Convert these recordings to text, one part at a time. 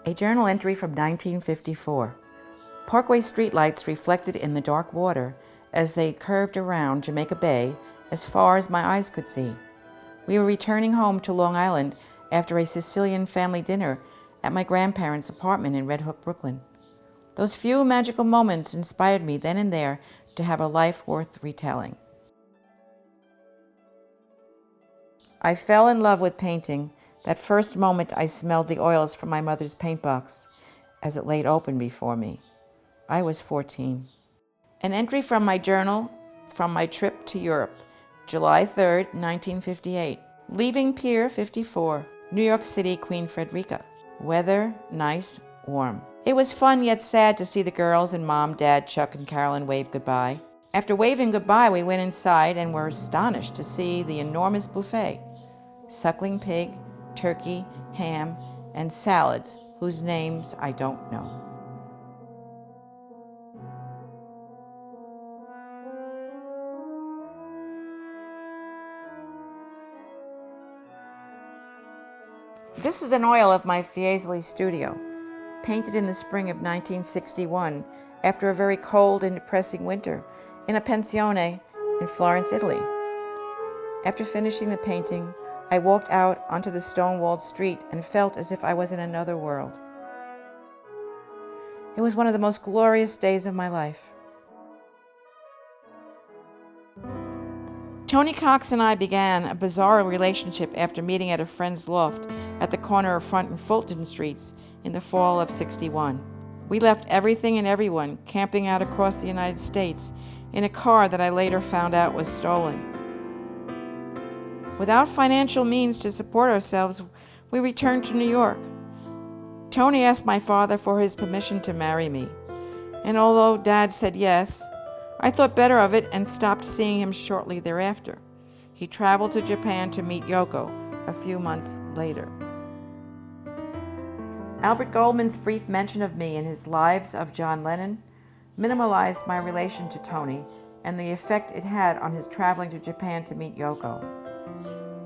A journal entry from 1954. Parkway streetlights reflected in the dark water as they curved around Jamaica Bay as far as my eyes could see. We were returning home to Long Island after a Sicilian family dinner at my grandparents' apartment in Red Hook, Brooklyn. Those few magical moments inspired me then and there to have a life worth retelling. I fell in love with painting that first moment I smelled the oils from my mother's paint box as it laid open before me. I was 14. An entry from my journal from my trip to Europe, July 3rd, 1958. Leaving Pier 54, New York City, Queen Frederica. Weather, nice, warm. It was fun yet sad to see the girls and Mom, Dad, Chuck, and Carolyn wave goodbye. After waving goodbye, we went inside and were astonished to see the enormous buffet. Suckling pig, turkey, ham, and salads whose names I don't know. This is an oil of my Fiesole studio, painted in the spring of 1961 after a very cold and depressing winter in a pensione in Florence, Italy. After finishing the painting, I walked out onto the stone-walled street and felt as if I was in another world. It was one of the most glorious days of my life. Tony Cox and I began a bizarre relationship after meeting at a friend's loft at the corner of Front and Fulton Streets in the fall of '61. We left everything and everyone camping out across the United States in a car that I later found out was stolen. Without financial means to support ourselves, we returned to New York. Tony asked my father for his permission to marry me, and although Dad said yes, I thought better of it and stopped seeing him shortly thereafter. He traveled to Japan to meet Yoko a few months later. Albert Goldman's brief mention of me in his Lives of John Lennon minimalized my relation to Tony and the effect it had on his traveling to Japan to meet Yoko.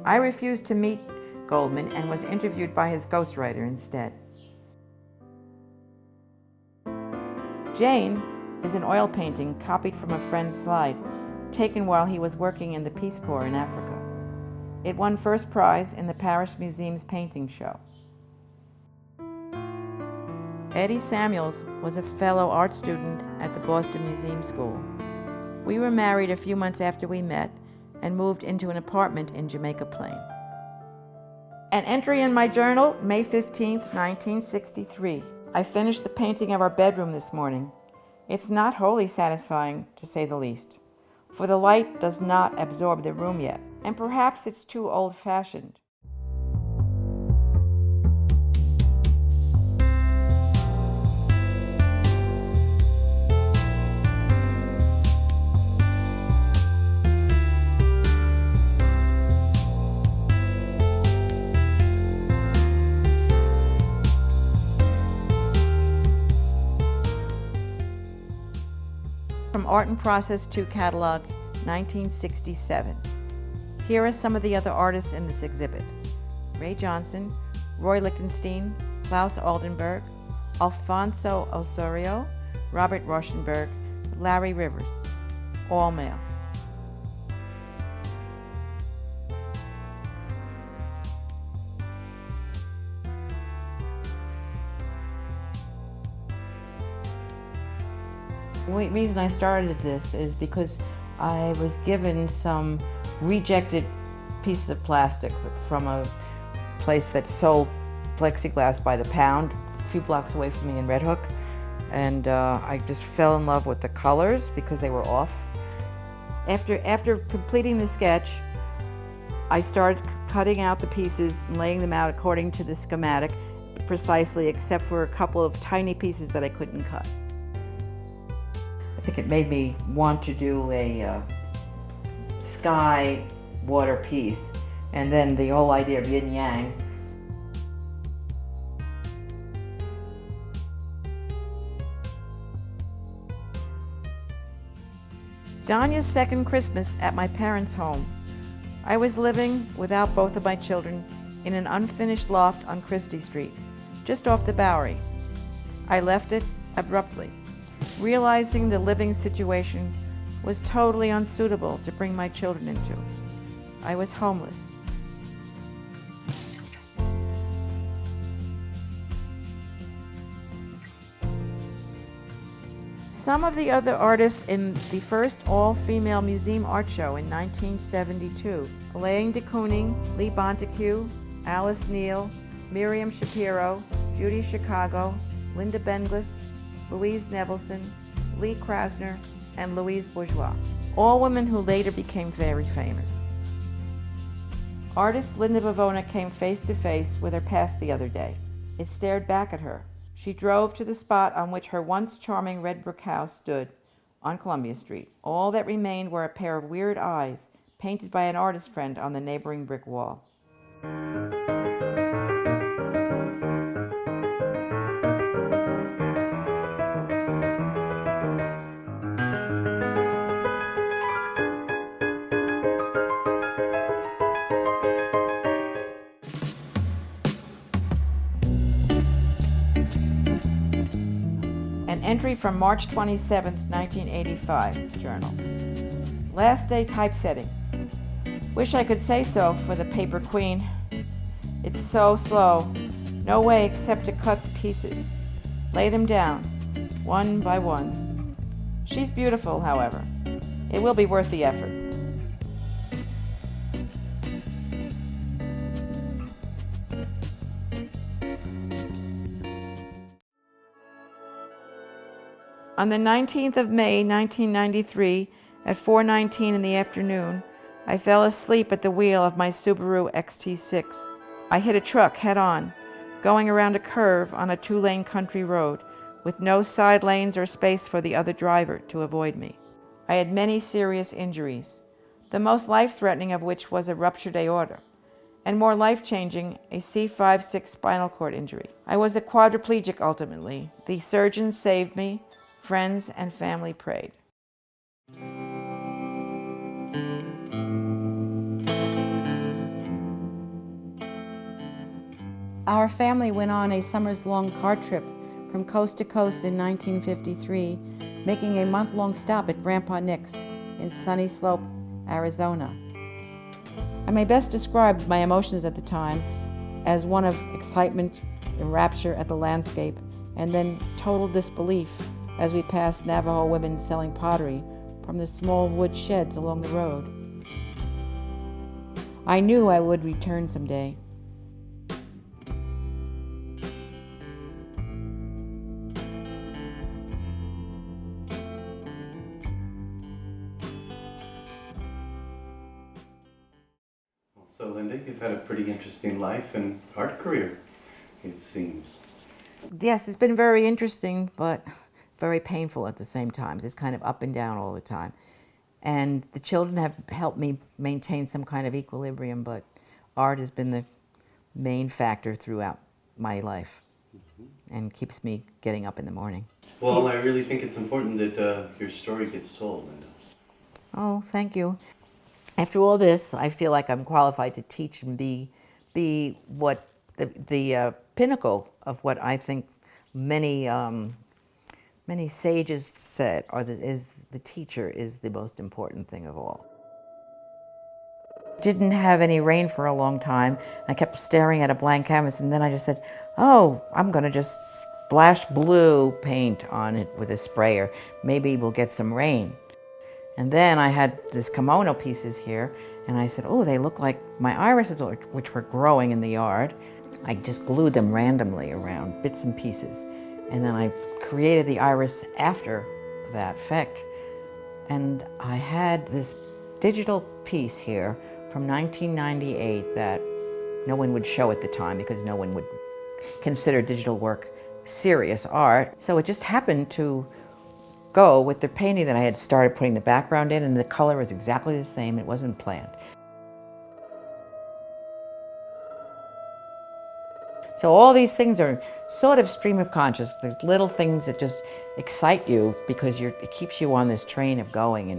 I refused to meet Goldman and was interviewed by his ghostwriter instead. Jane is an oil painting copied from a friend's slide, taken while he was working in the Peace Corps in Africa. It won first prize in the Paris Museum's painting show. Eddie Samuels was a fellow art student at the Boston Museum School. We were married a few months after we met and moved into an apartment in Jamaica Plain. An entry in my journal, May 15, 1963. I finished the painting of our bedroom this morning. It's not wholly satisfying, to say the least, for the light does not absorb the room yet, and perhaps it's too old-fashioned. From Art and Process 2 Catalog, 1967. Here are some of the other artists in this exhibit: Ray Johnson, Roy Lichtenstein, Klaus Oldenburg, Alfonso Osorio, Robert Rauschenberg, Larry Rivers, all male. The reason I started this is because I was given some rejected pieces of plastic from a place that sold plexiglass by the pound a few blocks away from me in Red Hook, and I just fell in love with the colors because they were off. After completing the sketch, I started cutting out the pieces and laying them out according to the schematic precisely, except for a couple of tiny pieces that I couldn't cut. I think it made me want to do a sky water piece, and then the whole idea of yin yang. Danya's second Christmas at my parents' home. I was living without both of my children in an unfinished loft on Christie Street. just off the Bowery. I left it abruptly, realizing the living situation was totally unsuitable to bring my children into. I was homeless. Some of the other artists in the first all-female museum art show in 1972, Elaine de Kooning, Lee Bonteque, Alice Neal, Miriam Shapiro, Judy Chicago, Linda Benglis, Louise Nevelson, Lee Krasner, and Louise Bourgeois, all women who later became very famous. Artist Linda Vi Vona came face to face with her past the other day. It stared back at her. She drove to the spot on which her once charming red brick house stood on Columbia Street. All that remained were a pair of weird eyes painted by an artist friend on the neighboring brick wall. Entry from March 27, 1985, journal. Last day typesetting. Wish I could say so for the paper queen. It's so slow. No way except to cut the pieces. Lay them down, one by one. She's beautiful, however. It will be worth the effort. On the 19th of May, 1993, at 4:19 in the afternoon, I fell asleep at the wheel of my Subaru XT6. I hit a truck head-on, going around a curve on a 2-lane country road, with no side lanes or space for the other driver to avoid me. I had many serious injuries, the most life-threatening of which was a ruptured aorta, and more life-changing, a C5-6 spinal cord injury. I was a quadriplegic ultimately. The surgeons saved me. Friends and family prayed. Our family went on a summer's-long car trip from coast to coast in 1953, making a month-long stop at Grandpa Nick's in Sunny Slope, Arizona. I may best describe my emotions at the time as one of excitement and rapture at the landscape, and then total disbelief as we passed Navajo women selling pottery from the small wood sheds along the road. I knew I would return someday. So Linda, you've had a pretty interesting life and art career, it seems. Yes, it's been very interesting, but very painful at the same time. It's kind of up and down all the time. And the children have helped me maintain some kind of equilibrium, but art has been the main factor throughout my life and keeps me getting up in the morning. Well, I really think it's important that your story gets told, Linda. Oh, thank you. After all this, I feel like I'm qualified to teach and be what the pinnacle of what I think many sages said, is the teacher is the most important thing of all. Didn't have any rain for a long time. I kept staring at a blank canvas, and then I just said, oh, I'm going to just splash blue paint on it with a sprayer. Maybe we'll get some rain. And then I had these kimono pieces here, and I said, oh, they look like my irises, which were growing in the yard. I just glued them randomly around, bits and pieces. And then I created the iris after that effect. And I had this digital piece here from 1998 that no one would show at the time because no one would consider digital work serious art. So it just happened to go with the painting that I had started putting the background in, and the color was exactly the same. It wasn't planned. So all these things are sort of stream of consciousness. There's little things that just excite you because it keeps you on this train of going,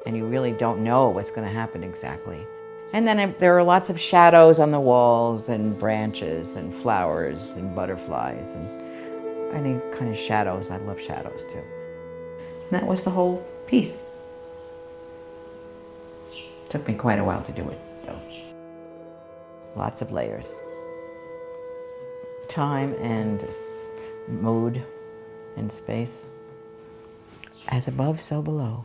and you really don't know what's going to happen exactly. And then there are lots of shadows on the walls and branches and flowers and butterflies and any kind of shadows. I love shadows too. And that was the whole piece. Took me quite a while to do it, though. Lots of layers. Time and mood and space. As above, so below.